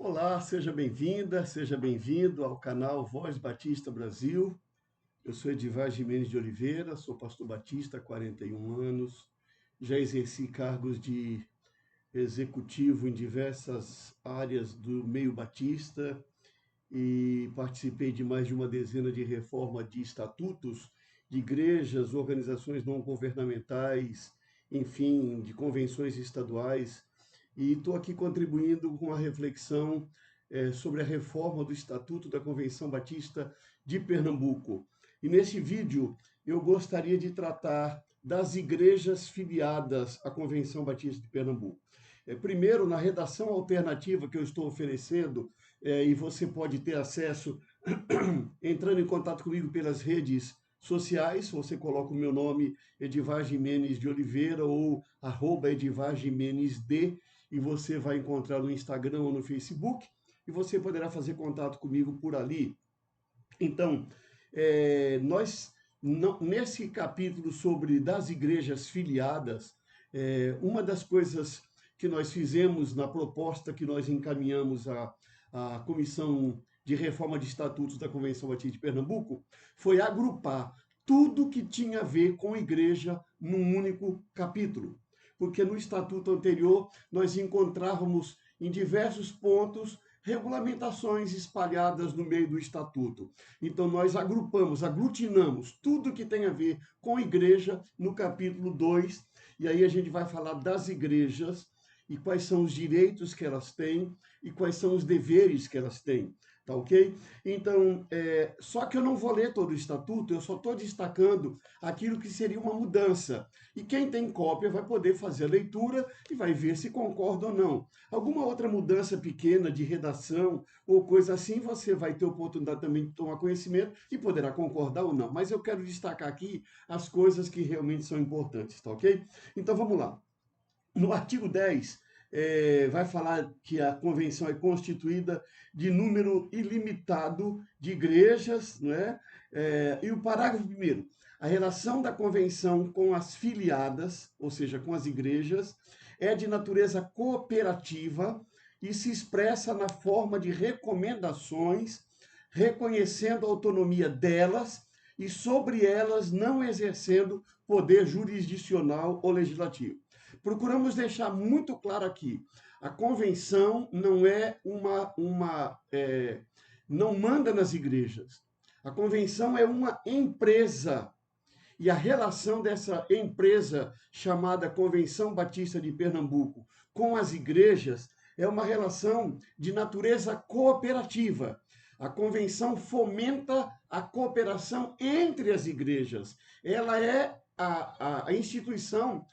Olá, seja bem-vinda, seja bem-vindo ao canal Voz Batista Brasil. Eu sou Edivar Gimenez de Oliveira, sou pastor batista há 41 anos, já exerci cargos de executivo em diversas áreas do meio batista e participei de mais de uma dezena de reforma de estatutos de igrejas, organizações não governamentais, enfim, de convenções estaduais. E estou aqui contribuindo com a reflexão sobre a reforma do Estatuto da Convenção Batista de Pernambuco. E neste vídeo eu gostaria de tratar das igrejas filiadas à Convenção Batista de Pernambuco. Primeiro, na redação alternativa que eu estou oferecendo, e você pode ter acesso entrando em contato comigo pelas redes sociais, você coloca o meu nome, Edivar Gimenez de Oliveira, ou @Edivar Gimenez D, e você vai encontrar no Instagram ou no Facebook, e você poderá fazer contato comigo por ali. Então, nós, nesse capítulo sobre das igrejas filiadas, uma das coisas que nós fizemos na proposta que nós encaminhamos à Comissão de Reforma de Estatutos da Convenção Batista de Pernambuco foi agrupar tudo que tinha a ver com igreja num único capítulo. Porque no estatuto anterior nós encontrávamos em diversos pontos regulamentações espalhadas no meio do estatuto. Então nós agrupamos, aglutinamos tudo que tem a ver com igreja no capítulo 2, e aí a gente vai falar das igrejas e quais são os direitos que elas têm e quais são os deveres que elas têm. Tá ok? Então, só que eu não vou ler todo o estatuto, eu só estou destacando aquilo que seria uma mudança. E quem tem cópia vai poder fazer a leitura e vai ver se concorda ou não. Alguma outra mudança pequena de redação ou coisa assim, você vai ter oportunidade também de tomar conhecimento e poderá concordar ou não. Mas eu quero destacar aqui as coisas que realmente são importantes, tá ok? Então vamos lá. No artigo 10, vai falar que a convenção é constituída de número ilimitado de igrejas, não é? E o parágrafo primeiro, a relação da convenção com as filiadas, ou seja, com as igrejas, é de natureza cooperativa e se expressa na forma de recomendações, reconhecendo a autonomia delas e sobre elas não exercendo poder jurisdicional ou legislativo. Procuramos deixar muito claro aqui, a convenção não é não manda nas igrejas. A convenção é uma empresa. E a relação dessa empresa chamada Convenção Batista de Pernambuco com as igrejas é uma relação de natureza cooperativa. A convenção fomenta a cooperação entre as igrejas. Ela é a instituição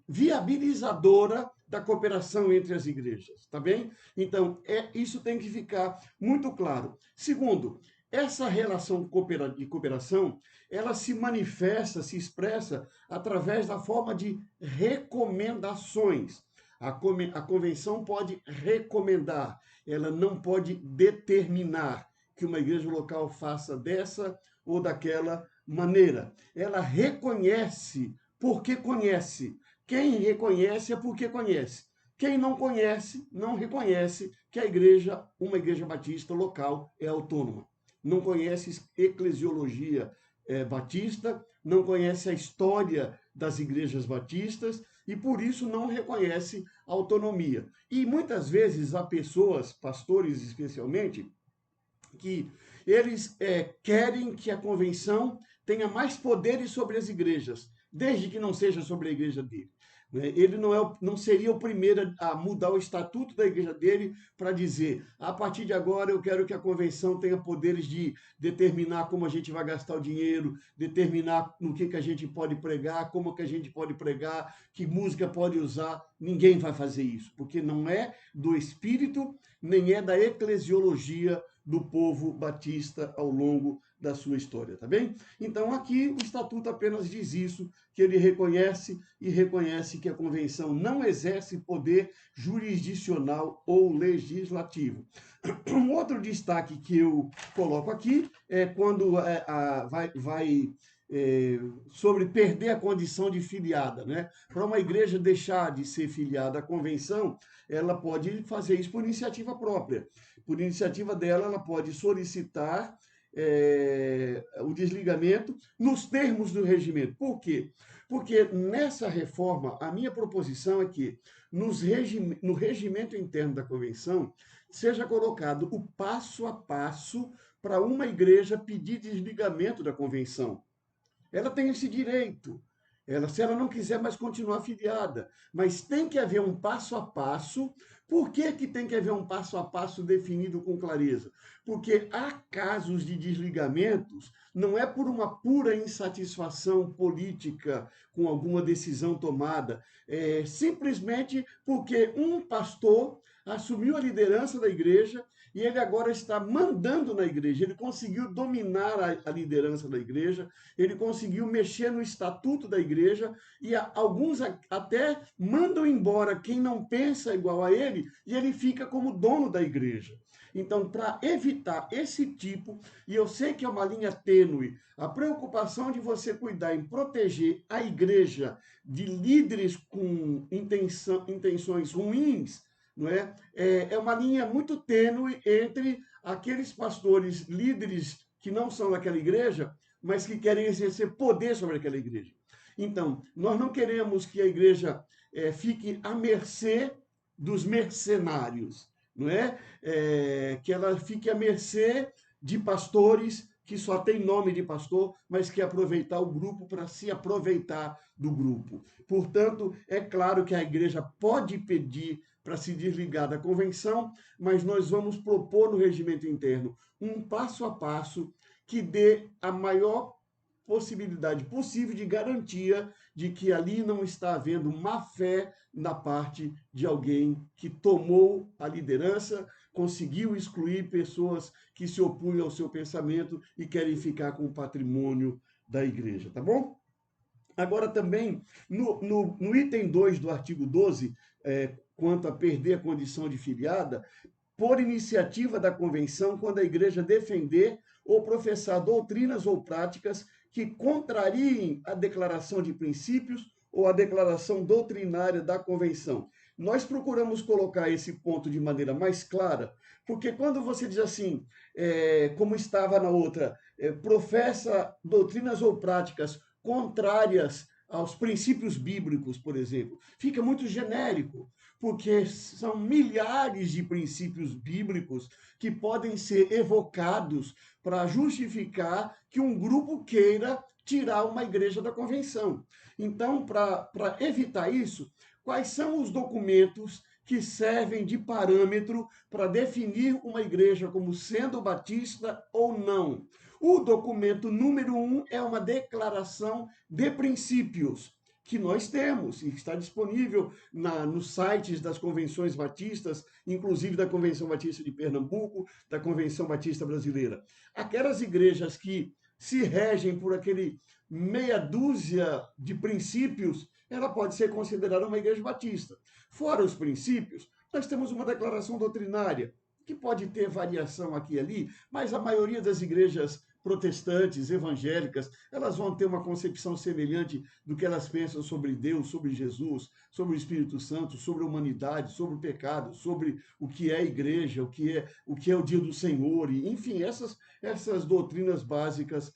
viabilizadora da cooperação entre as igrejas, tá bem? Então, isso tem que ficar muito claro. Segundo, essa relação de cooperação, ela se manifesta, se expressa através da forma de recomendações. A convenção pode recomendar, ela não pode determinar que uma igreja local faça dessa ou daquela maneira. Ela reconhece porque conhece. Quem reconhece é porque conhece. Quem não conhece, não reconhece que a igreja, uma igreja batista local, é autônoma. Não conhece eclesiologia batista, não conhece a história das igrejas batistas e por isso não reconhece autonomia. E muitas vezes há pessoas, pastores especialmente, que eles querem que a convenção tenha mais poderes sobre as igrejas, desde que não seja sobre a igreja dele. Ele não seria o primeiro a mudar o estatuto da igreja dele para dizer, a partir de agora eu quero que a convenção tenha poderes de determinar como a gente vai gastar o dinheiro, determinar no que a gente pode pregar, como que a gente pode pregar, que música pode usar. Ninguém vai fazer isso, porque não é do Espírito, nem é da eclesiologia do povo batista ao longo da sua história, tá bem? Então aqui o estatuto apenas diz isso, que ele reconhece que a convenção não exerce poder jurisdicional ou legislativo. Um outro destaque que eu coloco aqui é quando sobre perder a condição de filiada, né? Para uma igreja deixar de ser filiada à convenção, ela pode fazer isso por iniciativa própria. Por iniciativa dela, ela pode solicitar o desligamento nos termos do regimento. Por quê? Porque nessa reforma, a minha proposição é que no regimento interno da convenção seja colocado o passo a passo para uma igreja pedir desligamento da convenção. Ela tem esse direito. Se ela não quiser mais continuar afiliada, mas tem que haver um passo a passo. Por que que tem que haver um passo a passo definido com clareza? Porque há casos de desligamentos, não é por uma pura insatisfação política com alguma decisão tomada, é simplesmente porque um pastor assumiu a liderança da igreja e ele agora está mandando na igreja. Ele conseguiu dominar a liderança da igreja, ele conseguiu mexer no estatuto da igreja e alguns até mandam embora quem não pensa igual a ele e ele fica como dono da igreja. Então, para evitar esse tipo, e eu sei que é uma linha tênue, a preocupação de você cuidar em proteger a igreja de líderes com intenções ruins, não é? É uma linha muito tênue entre aqueles pastores, líderes que não são daquela igreja, mas que querem exercer poder sobre aquela igreja. Então, nós não queremos que a igreja fique à mercê dos mercenários, não é? Que ela fique à mercê de pastores que só tem nome de pastor, mas que aproveitar o grupo para se aproveitar do grupo. Portanto, é claro que a igreja pode pedir para se desligar da convenção, mas nós vamos propor no regimento interno um passo a passo que dê a maior possibilidade possível de garantia de que ali não está havendo má fé na parte de alguém que tomou a liderança, conseguiu excluir pessoas que se opunham ao seu pensamento e querem ficar com o patrimônio da igreja, tá bom? Agora também, no item 2 do artigo 12, quanto a perder a condição de filiada, por iniciativa da convenção, quando a igreja defender ou professar doutrinas ou práticas que contrariem a declaração de princípios ou a declaração doutrinária da convenção. Nós procuramos colocar esse ponto de maneira mais clara, porque quando você diz assim, como estava na outra, professa doutrinas ou práticas contrárias aos princípios bíblicos, por exemplo, fica muito genérico, porque são milhares de princípios bíblicos que podem ser evocados para justificar que um grupo queira tirar uma igreja da convenção. Então, para evitar isso, quais são os documentos que servem de parâmetro para definir uma igreja como sendo batista ou não? O documento número 1 é uma declaração de princípios que nós temos e está disponível nos sites das convenções batistas, inclusive da Convenção Batista de Pernambuco, da Convenção Batista Brasileira. Aquelas igrejas que se regem por aquele meia dúzia de princípios, ela pode ser considerada uma igreja batista. Fora os princípios, nós temos uma declaração doutrinária, que pode ter variação aqui e ali, mas a maioria das igrejas protestantes, evangélicas, elas vão ter uma concepção semelhante do que elas pensam sobre Deus, sobre Jesus, sobre o Espírito Santo, sobre a humanidade, sobre o pecado, sobre o que é a igreja, o que é o dia do Senhor, e, enfim, essas doutrinas básicas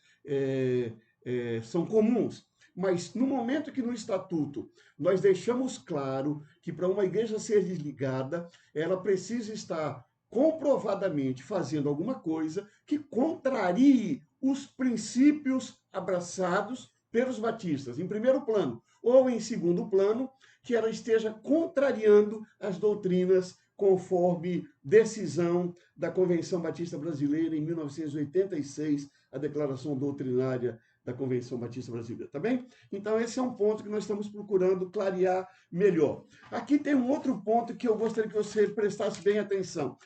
são comuns. Mas no momento que no estatuto nós deixamos claro que para uma igreja ser desligada, ela precisa estar comprovadamente fazendo alguma coisa que contrarie os princípios abraçados pelos batistas, em primeiro plano, ou em segundo plano, que ela esteja contrariando as doutrinas conforme decisão da Convenção Batista Brasileira em 1986, a declaração doutrinária da Convenção Batista Brasileira, tá bem? Então, esse é um ponto que nós estamos procurando clarear melhor. Aqui tem um outro ponto que eu gostaria que você prestasse bem atenção.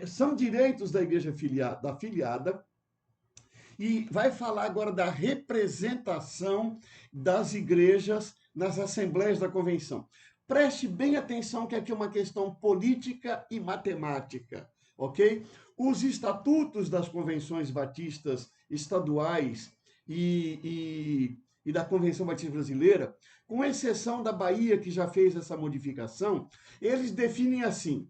São direitos da igreja afiliada, e vai falar agora da representação das igrejas nas assembleias da convenção. Preste bem atenção que aqui é uma questão política e matemática, ok? Os estatutos das convenções batistas estaduais e da Convenção Batista Brasileira, com exceção da Bahia, que já fez essa modificação, eles definem assim: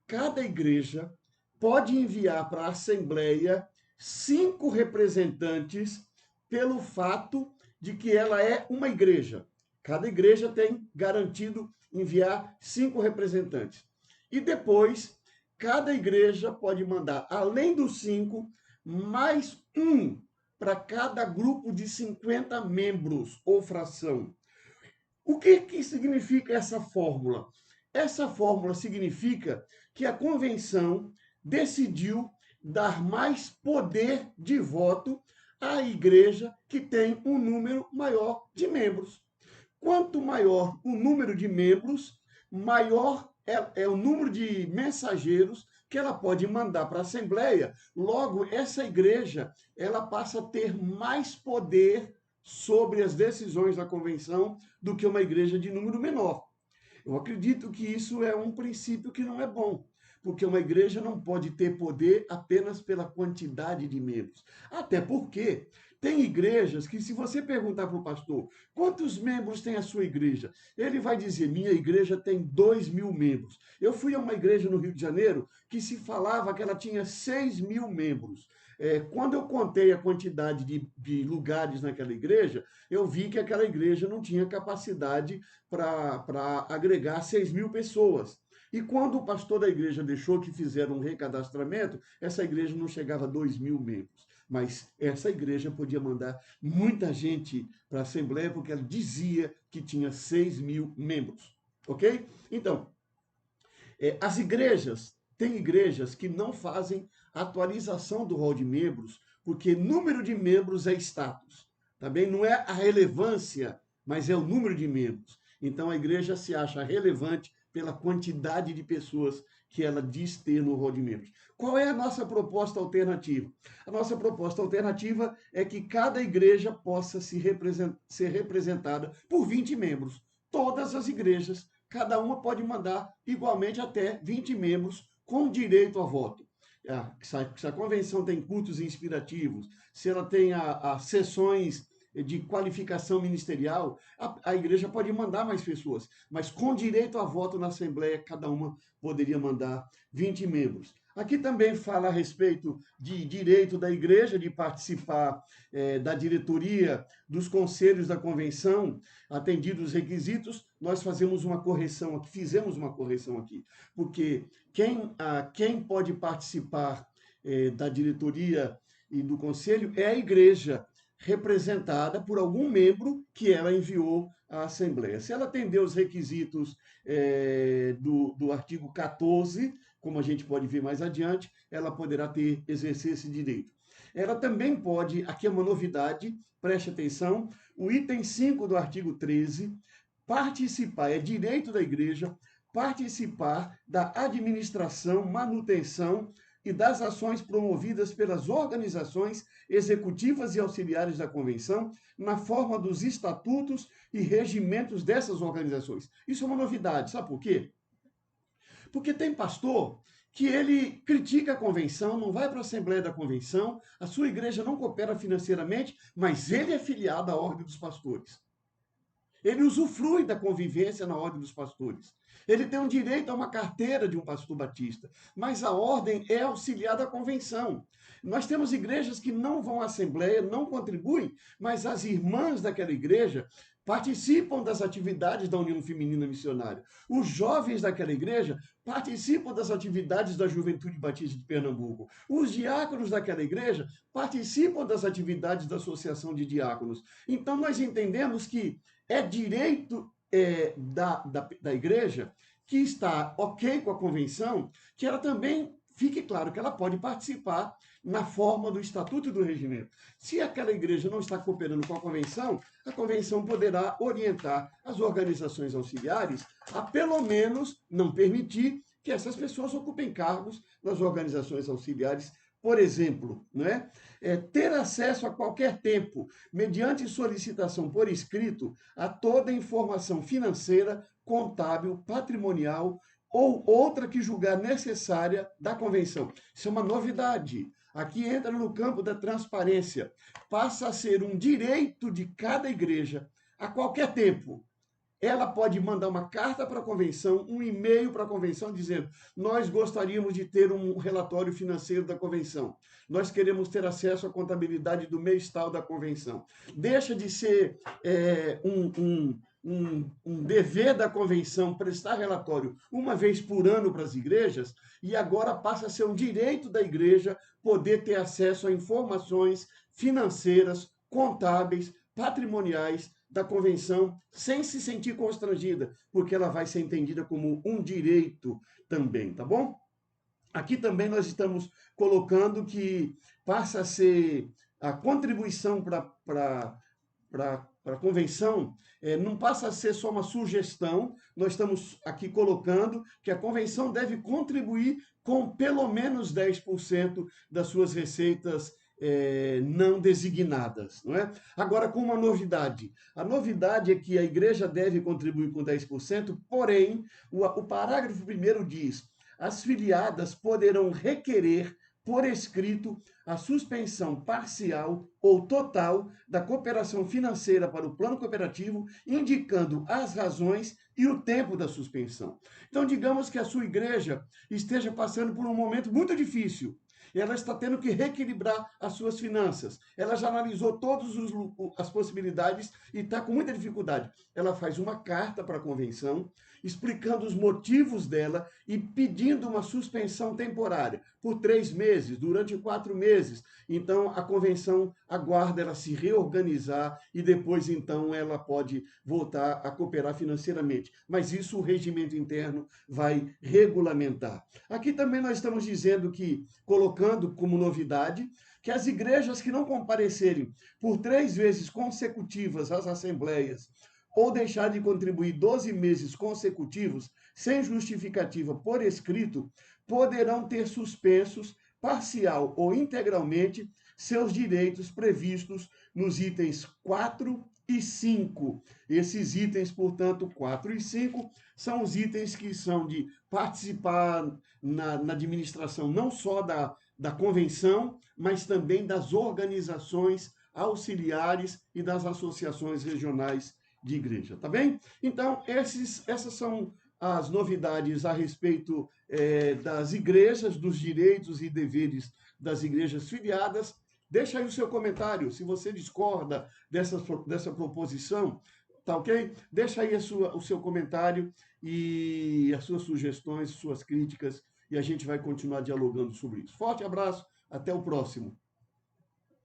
cada igreja pode enviar para a Assembleia 5 representantes pelo fato de que ela é uma igreja. Cada igreja tem garantido enviar 5 representantes. E depois, cada igreja pode mandar, além dos 5, mais um para cada grupo de 50 membros ou fração. O que significa essa fórmula? Essa fórmula significa que a convenção decidiu dar mais poder de voto à igreja que tem um número maior de membros. Quanto maior o número de membros, maior é o número de mensageiros que ela pode mandar para a Assembleia. Logo, essa igreja ela passa a ter mais poder sobre as decisões da convenção do que uma igreja de número menor. Eu acredito que isso é um princípio que não é bom, porque uma igreja não pode ter poder apenas pela quantidade de membros. Até porque tem igrejas que, se você perguntar para o pastor quantos membros tem a sua igreja, ele vai dizer: minha igreja tem 2.000 membros. Eu fui a uma igreja no Rio de Janeiro que se falava que ela tinha 6.000 membros. Quando eu contei a quantidade de lugares naquela igreja, eu vi que aquela igreja não tinha capacidade para agregar 6.000 pessoas. E quando o pastor da igreja deixou que fizeram um recadastramento, essa igreja não chegava a 2.000 membros. Mas essa igreja podia mandar muita gente para a Assembleia, porque ela dizia que tinha 6.000 membros. Ok? Então, tem igrejas que não fazem atualização do rol de membros, porque número de membros é status. Também não é a relevância, mas é o número de membros. Então a igreja se acha relevante pela quantidade de pessoas que ela diz ter no rol de membros. Qual é a nossa proposta alternativa? A nossa proposta alternativa é que cada igreja possa ser representada por 20 membros. Todas as igrejas, cada uma pode mandar igualmente até 20 membros com direito a voto. Se a convenção tem cultos inspirativos, se ela tem as sessões de qualificação ministerial, a igreja pode mandar mais pessoas, mas com direito a voto na Assembleia, cada uma poderia mandar 20 membros. Aqui também fala a respeito de direito da igreja de participar da diretoria, dos conselhos da convenção, atendidos os requisitos. Nós fizemos uma correção aqui, porque quem pode participar da diretoria e do conselho é a igreja, representada por algum membro que ela enviou à Assembleia. Se ela atender os requisitos do artigo 14, como a gente pode ver mais adiante, ela poderá exercer esse direito. Ela também pode, aqui é uma novidade, preste atenção, o item 5 do artigo 13, participar, é direito da igreja, participar da administração, manutenção e das ações promovidas pelas organizações executivas e auxiliares da convenção, na forma dos estatutos e regimentos dessas organizações. Isso é uma novidade, sabe por quê? Porque tem pastor que ele critica a convenção, não vai para a Assembleia da Convenção, a sua igreja não coopera financeiramente, mas ele é filiado à Ordem dos Pastores. Ele usufrui da convivência na Ordem dos Pastores. Ele tem um direito a uma carteira de um pastor batista, mas a ordem é auxiliar da convenção. Nós temos igrejas que não vão à Assembleia, não contribuem, mas as irmãs daquela igreja participam das atividades da União Feminina Missionária. Os jovens daquela igreja participam das atividades da Juventude Batista de Pernambuco. Os diáconos daquela igreja participam das atividades da Associação de Diáconos. Então, nós entendemos que é direito da igreja que está ok com a convenção, que ela também fique claro que ela pode participar na forma do estatuto e do regimento. Se aquela igreja não está cooperando com a convenção poderá orientar as organizações auxiliares a, pelo menos, não permitir que essas pessoas ocupem cargos nas organizações auxiliares. Por exemplo, ter acesso a qualquer tempo, mediante solicitação por escrito, a toda a informação financeira, contábil, patrimonial ou outra que julgar necessária da convenção. Isso é uma novidade. Aqui entra no campo da transparência. Passa a ser um direito de cada igreja, a qualquer tempo. Ela pode mandar uma carta para a convenção, um e-mail para a convenção, dizendo: nós gostaríamos de ter um relatório financeiro da convenção. Nós queremos ter acesso à contabilidade do mês tal da convenção. Deixa de ser um dever da convenção prestar relatório uma vez por ano para as igrejas, e agora passa a ser um direito da igreja poder ter acesso a informações financeiras, contábeis, patrimoniais da convenção, sem se sentir constrangida, porque ela vai ser entendida como um direito também, tá bom? Aqui também nós estamos colocando que passa a ser a contribuição para a convenção, não passa a ser só uma sugestão, nós estamos aqui colocando que a convenção deve contribuir com pelo menos 10% das suas receitas não designadas, não é? Agora, com uma novidade. A novidade é que a igreja deve contribuir com 10%, porém, o parágrafo 1º diz: as filiadas poderão requerer por escrito a suspensão parcial ou total da cooperação financeira para o plano cooperativo, indicando as razões e o tempo da suspensão. Então, digamos que a sua igreja esteja passando por um momento muito difícil. Ela está tendo que reequilibrar as suas finanças. Ela já analisou todas as possibilidades e está com muita dificuldade. Ela faz uma carta para a convenção, explicando os motivos dela e pedindo uma suspensão temporária por 3 meses, durante 4 meses. Então, a convenção aguarda ela se reorganizar e depois, então, ela pode voltar a cooperar financeiramente. Mas isso o regimento interno vai regulamentar. Aqui também nós estamos dizendo que, colocando como novidade, que as igrejas que não comparecerem por 3 vezes consecutivas às assembleias ou deixar de contribuir 12 meses consecutivos sem justificativa por escrito, poderão ter suspensos, parcial ou integralmente, seus direitos previstos nos itens 4 e 5. Esses itens, portanto, 4 e 5, são os itens que são de participar na administração não só da convenção, mas também das organizações auxiliares e das associações regionais de igreja, tá bem? Então, essas são as novidades a respeito das igrejas, dos direitos e deveres das igrejas filiadas. Deixa aí o seu comentário, se você discorda dessa proposição, tá ok? Deixa aí o seu comentário e as suas sugestões, suas críticas, e a gente vai continuar dialogando sobre isso. Forte abraço, até o próximo.